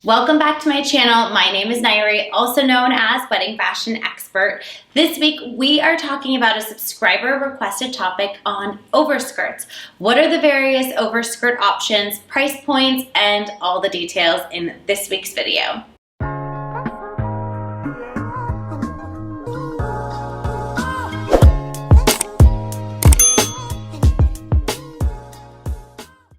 Welcome back to my channel. My name is Nayri, also known as Wedding Fashion Expert. This week, we are talking about a subscriber requested topic on overskirts. What are the various overskirt options, price points, and all the details in this week's video.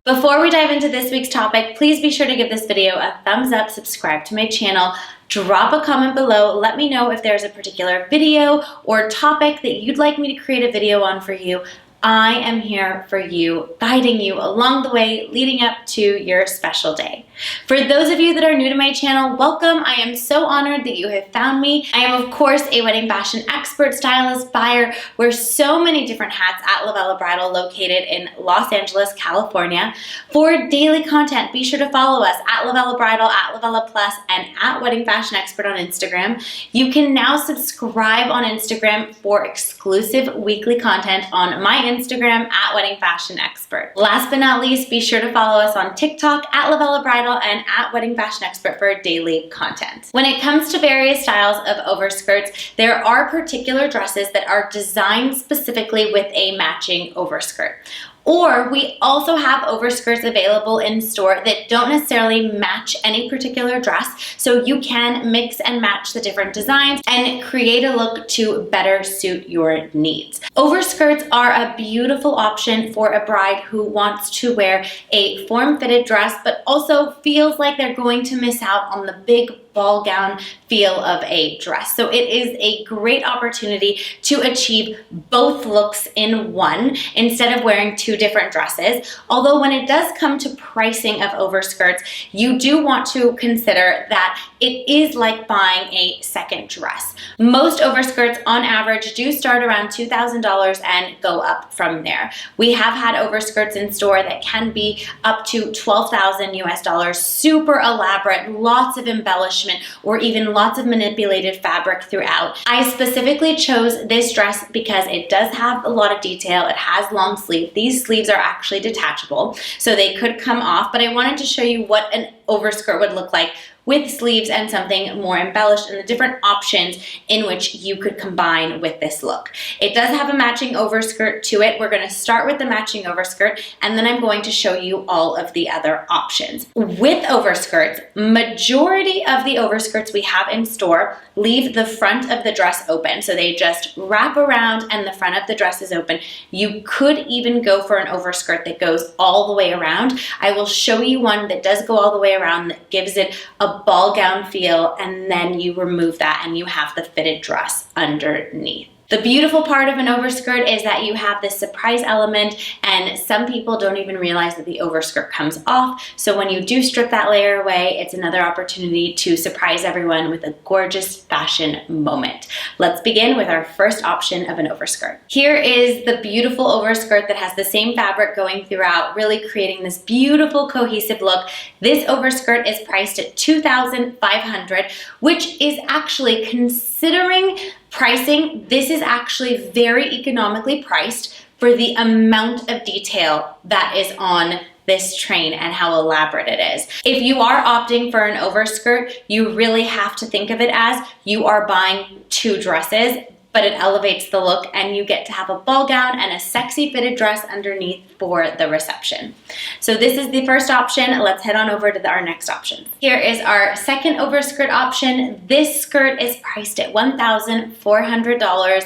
Before we dive into this week's topic, please be sure to give this video a thumbs up, subscribe to my channel, drop a comment below, let me know if there's a particular video or topic that you'd like me to create a video on for you. I am here for you, guiding you along the way, leading up to your special day. For those of you that are new to my channel, welcome. I am so honored that you have found me. I am, of course, a wedding fashion expert, stylist, buyer, wear so many different hats at LOVELLA Bridal, located in Los Angeles, California. For daily content, be sure to follow us at LOVELLA Bridal, at LOVELLA Plus, and at Wedding Fashion Expert on Instagram. You can now subscribe on Instagram for exclusive weekly content on my Instagram at Wedding Fashion Expert. Last but not least, be sure to follow us on TikTok at LOVELLA Bridal and at Wedding Fashion Expert for daily content. When it comes to various styles of overskirts, there are particular dresses that are designed specifically with a matching overskirt. Or we also have overskirts available in store that don't necessarily match any particular dress, so you can mix and match the different designs and create a look to better suit your needs. Overskirts are a beautiful option for a bride who wants to wear a form-fitted dress but also feels like they're going to miss out on the big ball gown feel of a dress. So it is a great opportunity to achieve both looks in one instead of wearing two different dresses. Although when it does come to pricing of overskirts, you do want to consider that it is like buying a second dress. Most overskirts on average do start around $2,000 and go up from there. We have had overskirts in store that can be up to $12,000 US, super elaborate, lots of embellishment, or even lots of manipulated fabric throughout. I specifically chose this dress because it does have a lot of detail. It has long sleeves. These sleeves are actually detachable, so they could come off, but I wanted to show you what an overskirt would look like with sleeves and something more embellished and the different options in which you could combine with this look. It does have a matching overskirt to it. We're going to start with the matching overskirt, and then I'm going to show you all of the other options. With overskirts, majority of the overskirts we have in store leave the front of the dress open. So they just wrap around and the front of the dress is open. You could even go for an overskirt that goes all the way around. I will show you one that does go all the way around that gives it a ball gown feel, and then you remove that and you have the fitted dress underneath. The beautiful part of an overskirt is that you have this surprise element, and some people don't even realize that the overskirt comes off. So when you do strip that layer away, it's another opportunity to surprise everyone with a gorgeous fashion moment. Let's begin with our first option of an overskirt. Here is the beautiful overskirt that has the same fabric going throughout, really creating this beautiful cohesive look. This overskirt is priced at $2,500, which is actually, considering pricing, this is actually very economically priced for the amount of detail that is on this train and how elaborate it is. If you are opting for an overskirt, you really have to think of it as you are buying two dresses, but it elevates the look and you get to have a ball gown and a sexy fitted dress underneath for the reception. So this is the first option. Let's head on over to our next option. Here is our second overskirt option. This skirt is priced at $1,400.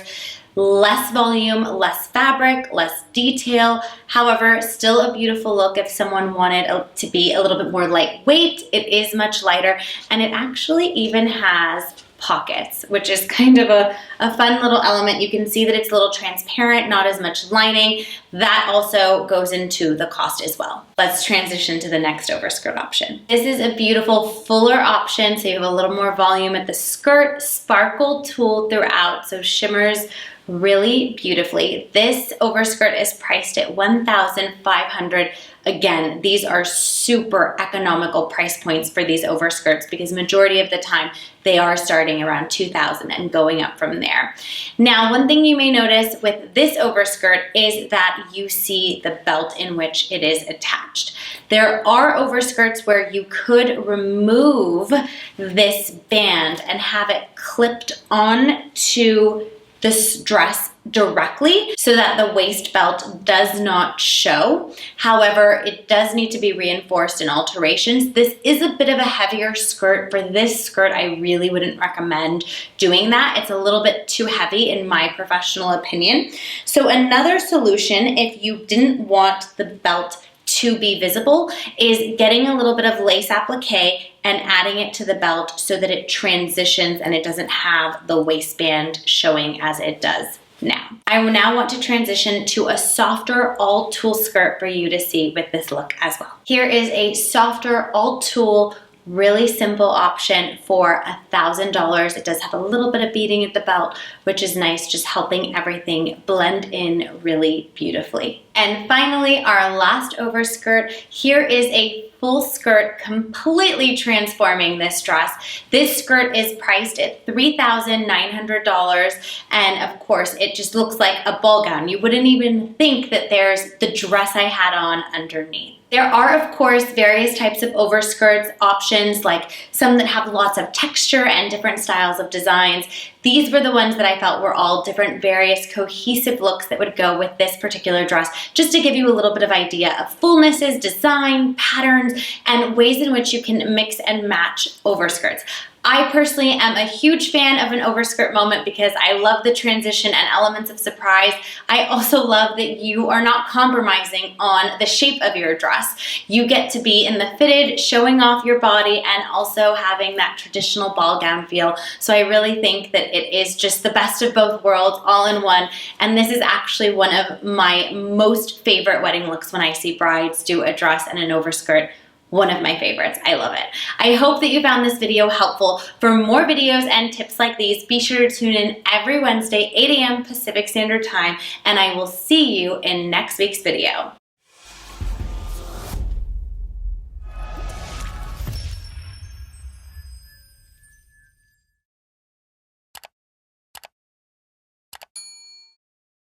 Less volume, less fabric, less detail. However, still a beautiful look if someone wanted to be a little bit more lightweight. It is much lighter, and it actually even has pockets, which is kind of a fun little element. You can see that it's a little transparent, not as much lining. That also goes into the cost as well. Let's transition to the next overskirt option. This is a beautiful fuller option, so you have a little more volume at the skirt, sparkle tulle throughout, so shimmers really beautifully. This overskirt is priced at $1,500. Again, these are super economical price points for these overskirts because majority of the time they are starting around $2,000 and going up from there. Now, one thing you may notice with this overskirt is that you see the belt in which it is attached. There are overskirts where you could remove this band and have it clipped on to this dress directly so that the waist belt does not show. However, it does need to be reinforced in alterations. This is a bit of a heavier skirt. For this skirt, I really wouldn't recommend doing that. It's a little bit too heavy in my professional opinion. So another solution, if you didn't want the belt to be visible, is getting a little bit of lace applique and adding it to the belt so that it transitions and it doesn't have the waistband showing as it does now. I will now want to transition to a softer all tulle skirt for you to see with this look as well. Here is a softer all tulle, really simple option for $1,000. It does have a little bit of beading at the belt, which is nice, just helping everything blend in really beautifully. And finally, our last overskirt. Here is a full skirt, completely transforming this dress. This skirt is priced at $3,900, and of course, it just looks like a ball gown. You wouldn't even think that there's the dress I had on underneath. There are, of course, various types of overskirts options, like some that have lots of texture and different styles of designs. These were the ones that I felt were all different, various cohesive looks that would go with this particular dress, just to give you a little bit of idea of fullnesses, design, patterns, and ways in which you can mix and match overskirts. I personally am a huge fan of an overskirt moment because I love the transition and elements of surprise. I also love that you are not compromising on the shape of your dress. You get to be in the fitted, showing off your body, and also having that traditional ball gown feel. So I really think that it is just the best of both worlds all in one. And this is actually one of my most favorite wedding looks when I see brides do a dress and an overskirt. One of my favorites. I love it. I hope that you found this video helpful. For more videos and tips like these, be sure to tune in every Wednesday, 8 a.m. Pacific Standard Time, and I will see you in next week's video.